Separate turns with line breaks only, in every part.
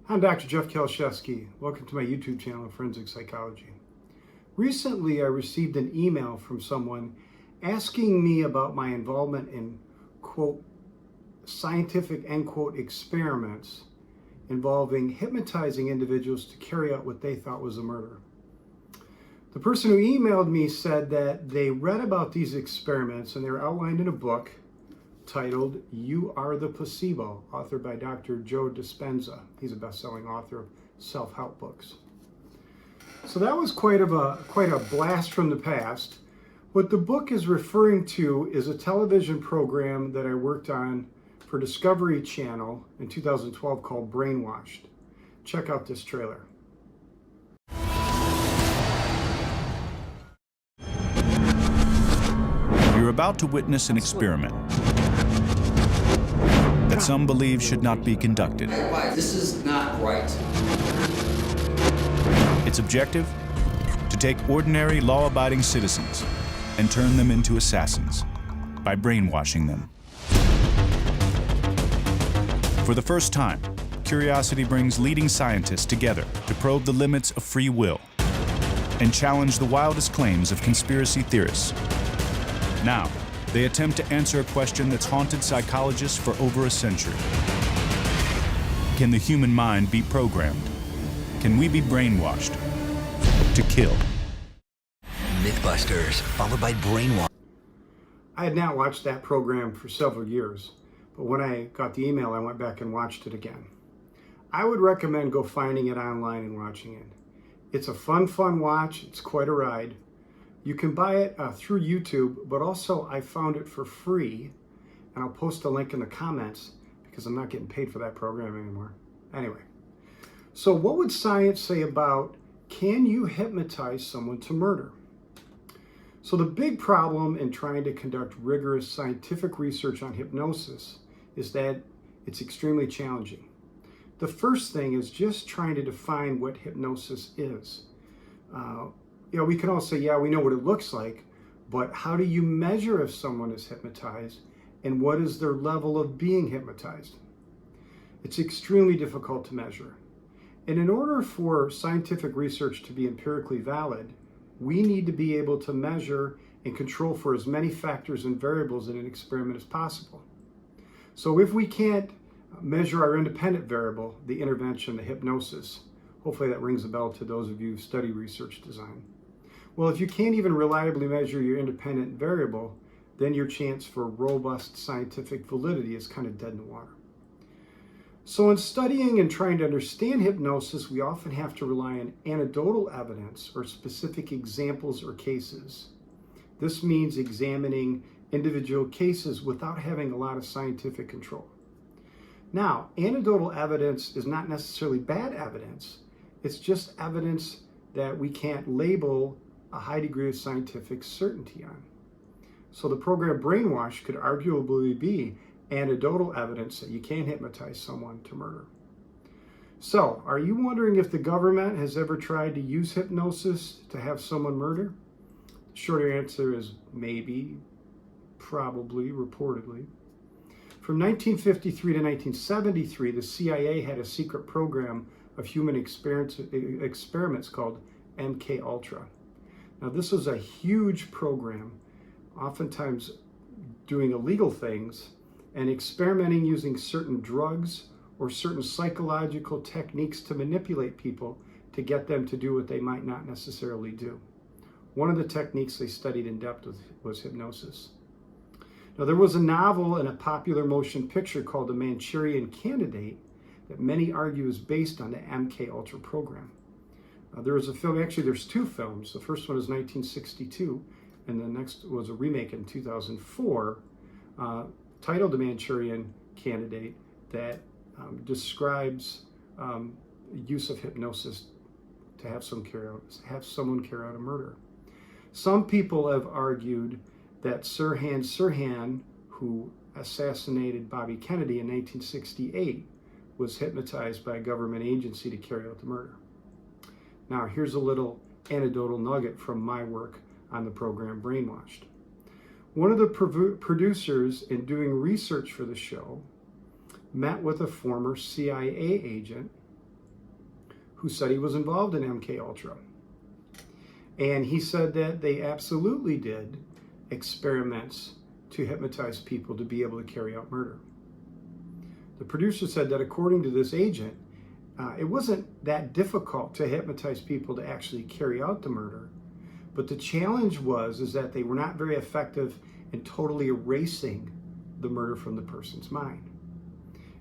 I'm Dr. Jeff Kieliszewski. Welcome to my YouTube channel, Forensic Psychology. Recently, I received an email from someone asking me about my involvement in, quote, scientific, end quote, experiments involving hypnotizing individuals to carry out what they thought was a murder. The person who emailed me said that they read about these experiments and they were outlined in a book titled "You Are the Placebo," authored by Dr. Joe Dispenza. He's a best-selling author of self-help books. So that was quite a blast from the past. What the book is referring to is a television program that I worked on for Discovery Channel in 2012 called Brainwashed. Check out this trailer.
You're about to witness an experiment that some believe should not be conducted.
This is not right.
Its objective? To take ordinary, law-abiding citizens and turn them into assassins by brainwashing them. For the first time, Curiosity brings leading scientists together to probe the limits of free will and challenge the wildest claims of conspiracy theorists. Now, they attempt to answer a question that's haunted psychologists for over a century. Can the human mind be programmed? Can we be brainwashed to kill?
Mythbusters, followed by Brainwashed.
I had not watched that program for several years, but when I got the email, I went back and watched it again. I would recommend go finding it online and watching it. It's a fun watch. It's quite a ride. You can buy it through YouTube, but also I found it for free, and I'll post a link in the comments because I'm not getting paid for that program anymore. Anyway, so what would science say about, can you hypnotize someone to murder? So the big problem in trying to conduct rigorous scientific research on hypnosis is that it's extremely challenging. The first thing is just trying to define what hypnosis is. We can all say, yeah, we know what it looks like, but how do you measure if someone is hypnotized, and what is their level of being hypnotized? It's extremely difficult to measure. And in order for scientific research to be empirically valid, we need to be able to measure and control for as many factors and variables in an experiment as possible. So if we can't measure our independent variable, the intervention, the hypnosis, hopefully that rings a bell to those of you who study research design. Well, if you can't even reliably measure your independent variable, then your chance for robust scientific validity is kind of dead in the water. So in studying and trying to understand hypnosis, we often have to rely on anecdotal evidence or specific examples or cases. This means examining individual cases without having a lot of scientific control. Now, anecdotal evidence is not necessarily bad evidence. It's just evidence that we can't label a high degree of scientific certainty on. So the program Brainwash could arguably be anecdotal evidence that you can hypnotize someone to murder. So, are you wondering if the government has ever tried to use hypnosis to have someone murder? The shorter answer is maybe, probably, reportedly. From 1953 to 1973, the CIA had a secret program of human experiments called MK-Ultra. Now, this was a huge program, oftentimes doing illegal things and experimenting using certain drugs or certain psychological techniques to manipulate people to get them to do what they might not necessarily do. One of the techniques they studied in depth was hypnosis. Now, there was a novel and a popular motion picture called The Manchurian Candidate that many argue is based on the MK-Ultra program. There was a film, actually there's two films. The first one is 1962, and the next was a remake in 2004, titled The Manchurian Candidate, that describes use of hypnosis to have someone carry out a murder. Some people have argued that Sirhan Sirhan, who assassinated Bobby Kennedy in 1968, was hypnotized by a government agency to carry out the murder. Now, here's a little anecdotal nugget from my work on the program Brainwashed. One of the producers in doing research for the show met with a former CIA agent who said he was involved in MK Ultra. And he said that they absolutely did experiments to hypnotize people to be able to carry out murder. The producer said that according to this agent, it wasn't that difficult to hypnotize people to actually carry out the murder, but the challenge is that they were not very effective in totally erasing the murder from the person's mind.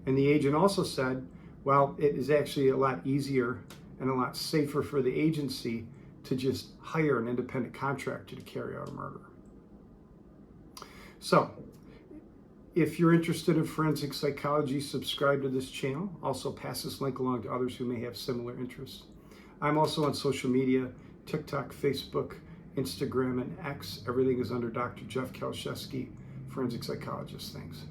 And the agent also said, well, it is actually a lot easier and a lot safer for the agency to just hire an independent contractor to carry out a murder. So, if you're interested in forensic psychology, subscribe to this channel. Also pass this link along to others who may have similar interests. I'm also on social media, TikTok, Facebook, Instagram, and X. Everything is under Dr. Jeff Kieliszewski, forensic psychologist. Thanks.